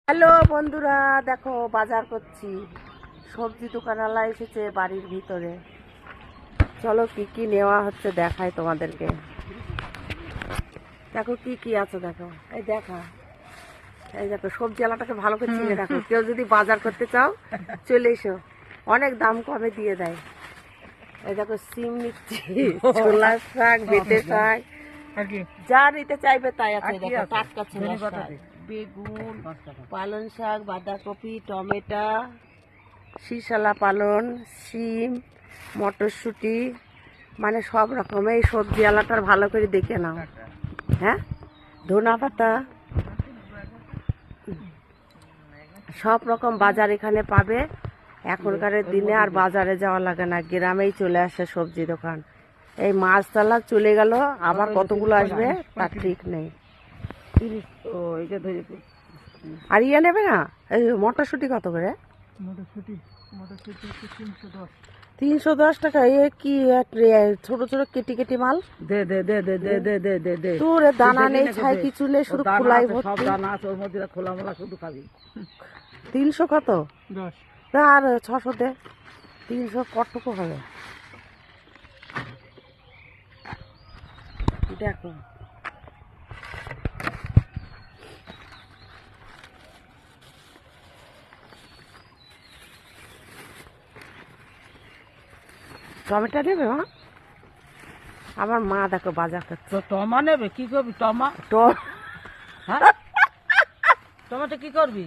Hello বন্ধুরা, দেখো বাজার করছি। সবজি দোকানওয়ালা এসেছে বাড়ির ভিতরে। চলো কি কি নেওয়া হচ্ছে দেখাই তোমাদেরকে। দেখো কি কি আছে, দেখো এই দেখো, এই দেখো সবজিওয়ালাটাকে ভালো করে চিনে দেখো। কেউ যদি বাজার করতে চাও চলে এসো, অনেক দাম কমে দিয়ে দেয়। এই দেখো সিম নিচ্ছি, ছোলা শাক, বেটে শাক, যা নিতে চাইবে তাই আছে। দেখো টাটকা ছোলা শাক, বেগুন, পালং শাক, বাঁধাকপি, টমেটো, শীষালা পালন, শিম, মটরশুঁটি, মানে সব রকম। এই সবজি আলাটার ভালো করে দেখে নাও। হ্যাঁ, ধনা পাতা, সব রকম বাজার এখানে পাবে। এখনকার দিনে আর বাজারে যাওয়া লাগে না, গ্রামেই চলে আসে সবজি দোকান। এই মাছতলা চলে গেল, আবার কতগুলো আসবে তার ঠিক নেই। আর ইয়ে নেবে না, এই মটরশুঁটি কত করে? 310 টাকা। এ কি ছোট ছোট কেটি কেটি মাল। দে দে দে দে দে দে দে দে দে তোর দানা নেই, ছাই কিছু নেই, শুধু খোলাই ভর্তি। দানা আছে ওর মধ্যে, খোলা মোলা শুধু খাবি। 300 কত? 10। আর 600 দে। 300 কতটুকু হবে দেখো। টমেটো নেবে মা? আমার মা দেখো বাজার করছে। টমা নেবে? কি করবি টমা? হ্যাঁ, টমেটো কি করবি?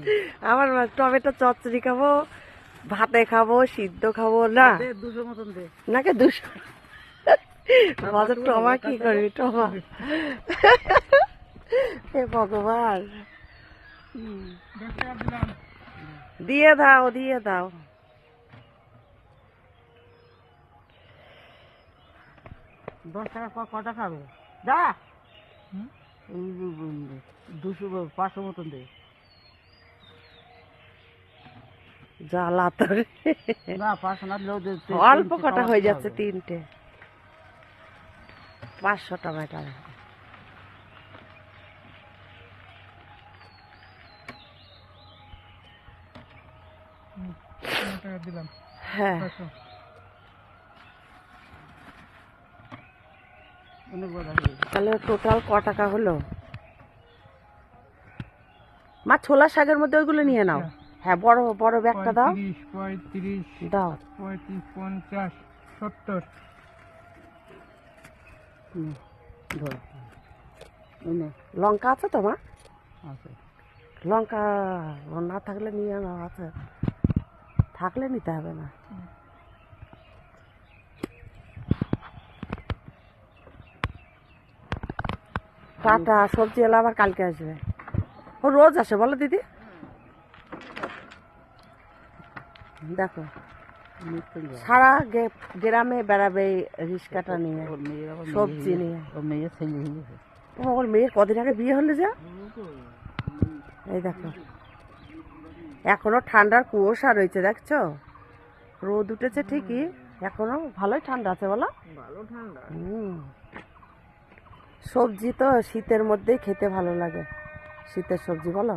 আমার মা টমেটো চচ্চড়ি খাবো, ভাতে খাবো, সিদ্ধ খাবো। না 200 মতন দে। নাকি 200 বাজার। টমা কি করবি? টমা হে ভগবান, দিয়ে দাও দিয়ে দাও। $10 কটা খাবে? দা 200 মতন দে। জ্বালা তো না 500 না, অল্প কটা হয়ে যাচ্ছে, 3টে। 500 টমেটো। হ্যাঁ, তাহলে টোটাল ক টাকা হলো? মা ছোলা শাকের মধ্যে ওইগুলো নিয়ে নাও। হ্যাঁ, বড় বড় ব্যাগটা দাও। 35 দাও। 50 50 70। লঙ্কা আছে তো মা? আছে। লঙ্কা না থাকলে নিয়ে নাও, আছে থাকলে নিতে হবে না। টাটা। সবজি এলা আবার কালকে আসবে। ও রোজ আসে বলো দিদি। দেখো সারা গ্রামে বেড়াবে রিক্সাটা নিয়ে, সবজি নিয়ে। ওর মেয়ের কদিন আগে বিয়ে হলে যা। এই দেখো এখনো ঠান্ডার কুয়াশা রয়েছে, দেখছো? রোদ উঠেছে ঠিকই, এখনো ভালোই ঠান্ডা আছে বলো। ভালো ঠান্ডা। সবজি তো শীতের মধ্যেই খেতে ভালো লাগে, শীতের সবজি বলো।